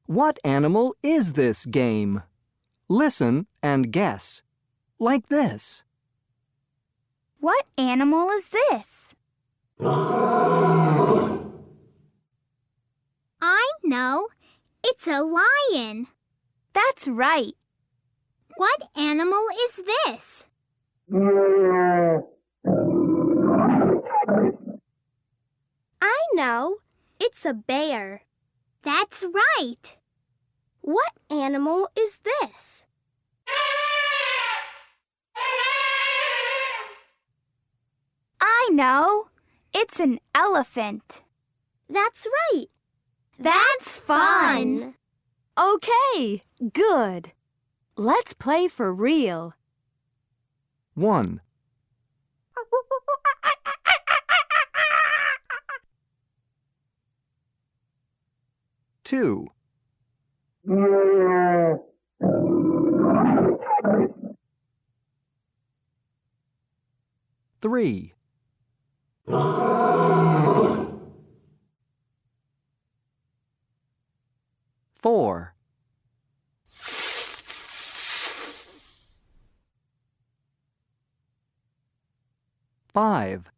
What animal is this game? Listen and guess. Like this. What animal is this? I know. It's a lion. That's right. What animal is this? I know. It's a bear. That's right. What animal is this? I know. It's an elephant. That's right. That's fun. Okay, good. Let's play for real. 1. Two. 3. 4. 5.